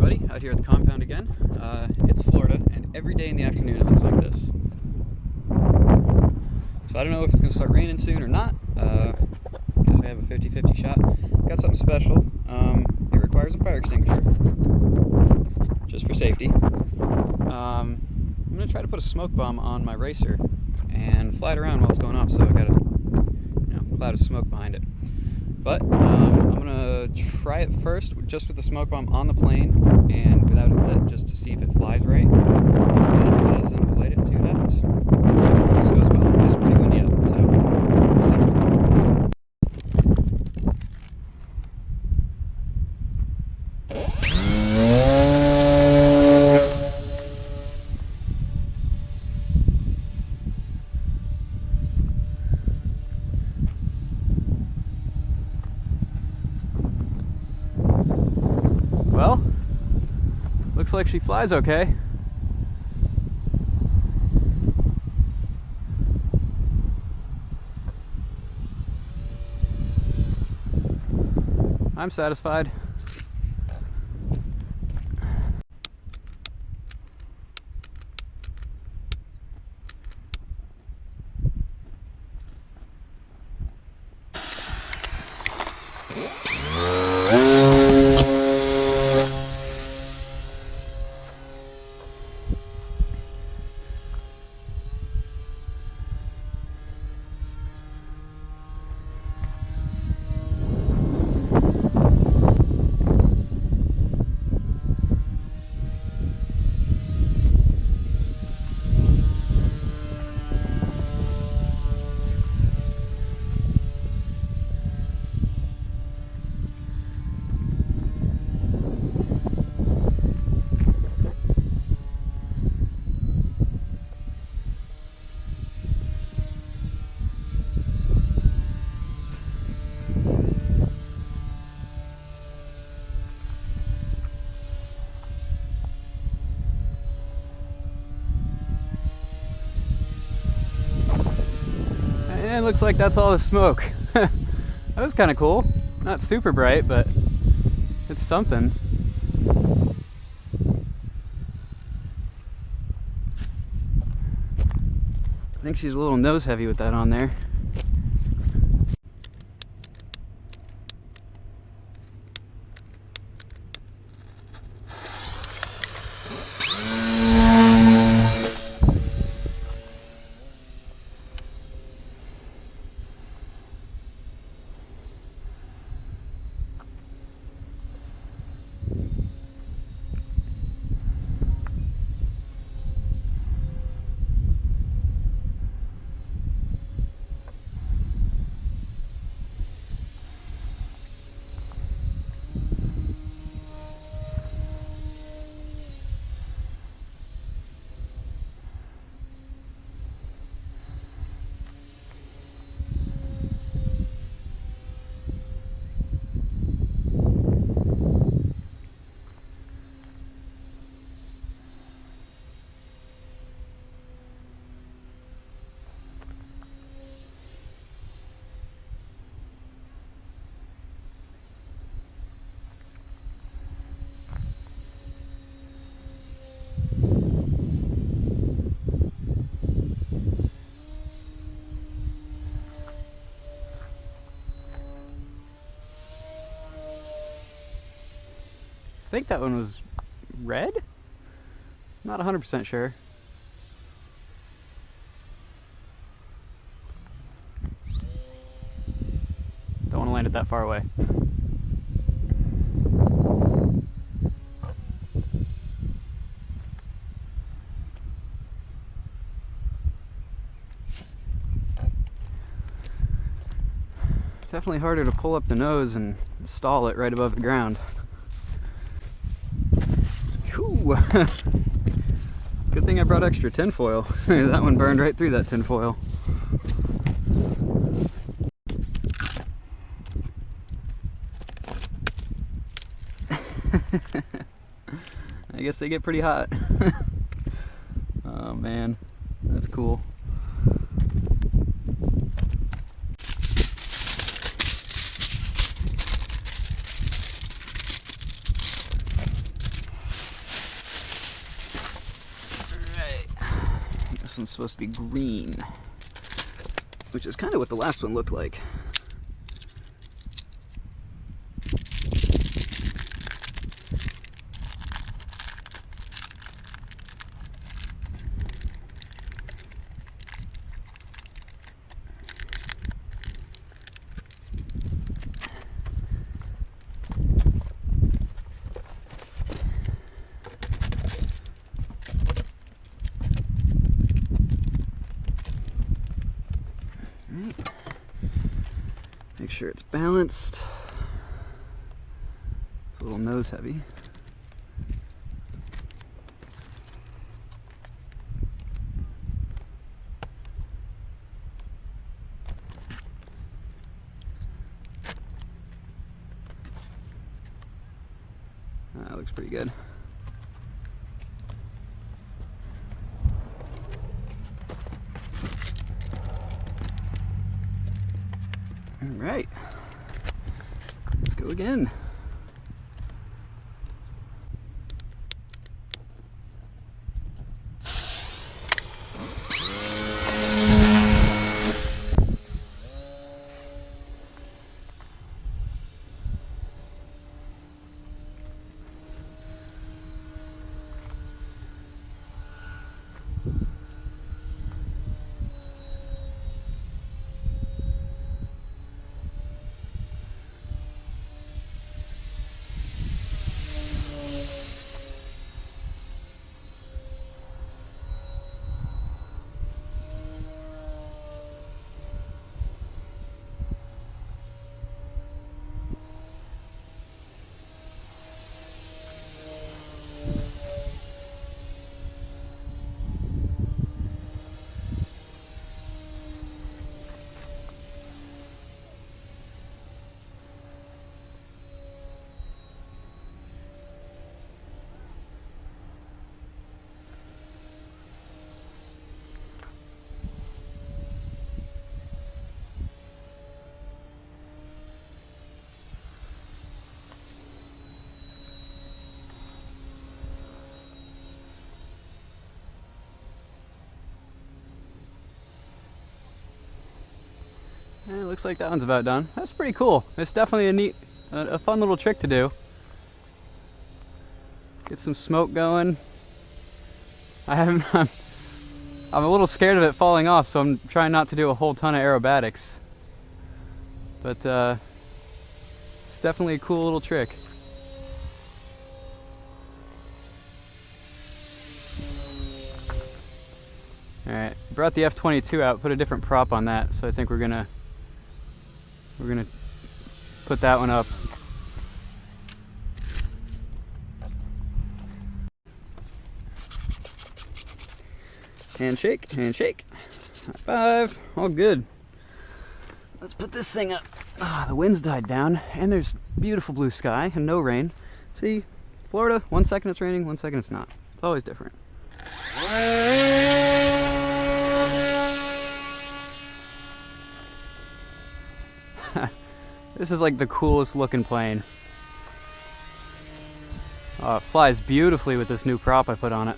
everybody, out here at the compound again. It's Florida, and every day in the afternoon it looks like this. So I don't know if it's going to start raining soon or not. Guess I have a 50-50 shot. Got something special. It requires a fire extinguisher, just for safety. I'm going to try to put a smoke bomb on my racer and fly it around while it's going off, so I got a cloud of smoke behind it. But I'm going to try it first just with the smoke bomb on the plane and without it lit, just to see if it flies right. And if it does, then we'll light it and see what happens. If this goes well, it's pretty windy out, so we'll see. Well, looks like she flies okay. I'm satisfied. And it looks like that's all the smoke. That was kind of cool. Not super bright, but it's something. I think she's a little nose heavy with that on there. I think that one was red? Not 100% sure. Don't want to land it that far away. Definitely harder to pull up the nose and stall it right above the ground. Whew. Good thing I brought extra tinfoil. That one burned right through that tinfoil. I guess they get pretty hot. Oh man, that's cool. This one's supposed to be green, which is kind of what the last one looked like. Make sure it's balanced. It's a little nose heavy. That looks pretty good. All right, let's go again. And it looks like that one's about done. That's pretty cool. It's definitely a neat, a fun little trick to do. Get some smoke going. I'm a little scared of it falling off, so I'm trying not to do a whole ton of aerobatics. But it's definitely a cool little trick. Alright, brought the F-22 out, put a different prop on that, so I think we're gonna put that one up. Handshake, handshake. High five, all good. Let's put this thing up. Ah, the wind's died down, and there's beautiful blue sky and no rain. See, Florida, 1 second it's raining, 1 second it's not. It's always different. This is like the coolest looking plane. It flies beautifully with this new prop I put on it.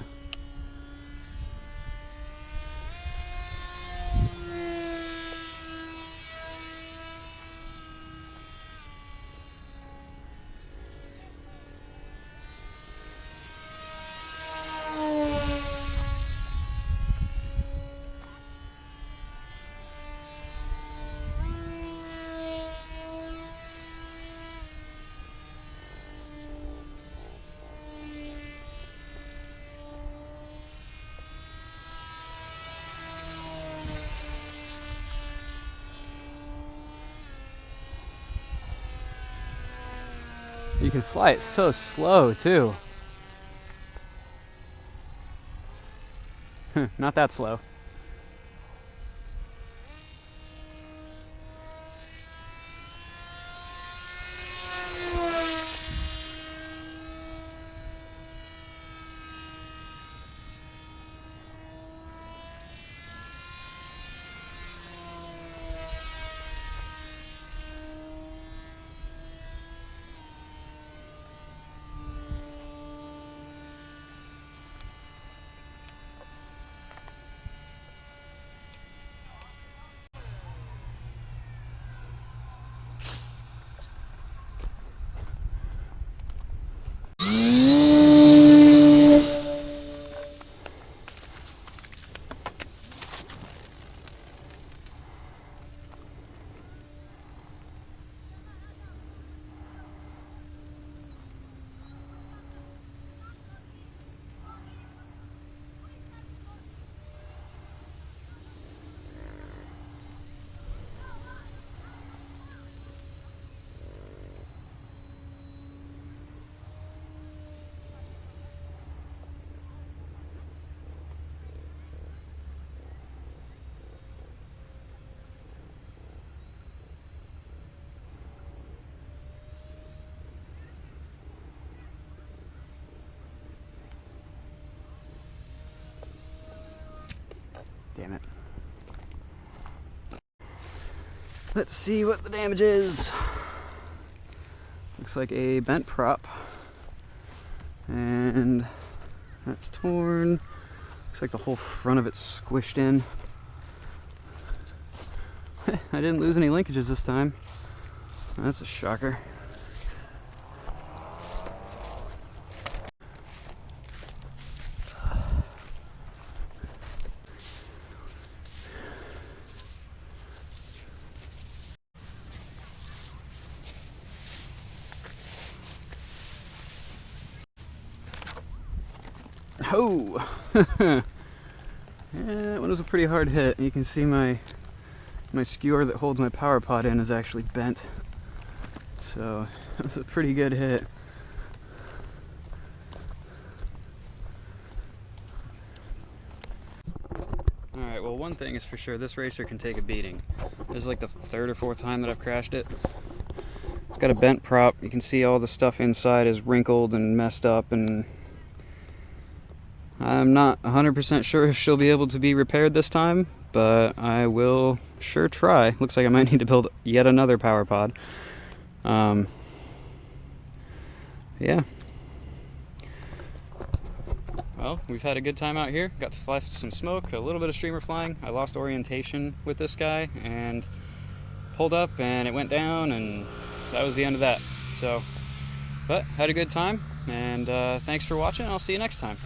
You can fly it so slow too. Not that slow. Damn it. Let's see what the damage is. Looks like a bent prop. And that's torn. Looks like the whole front of it's squished in. I didn't lose any linkages this time. That's a shocker. Oh! Yeah, that one was a pretty hard hit. You can see my skewer that holds my power pod in is actually bent. So, that was a pretty good hit. Alright, well, one thing is for sure, this racer can take a beating. This is like the third or fourth time that I've crashed it. It's got a bent prop. You can see all the stuff inside is wrinkled and messed up, and I'm not 100% sure if she'll be able to be repaired this time, but I will sure try. Looks like I might need to build yet another power pod. Yeah. Well, we've had a good time out here. Got to fly some smoke, a little bit of streamer flying. I lost orientation with this guy and pulled up and it went down, and that was the end of that. So, but had a good time, and thanks for watching. I'll see you next time.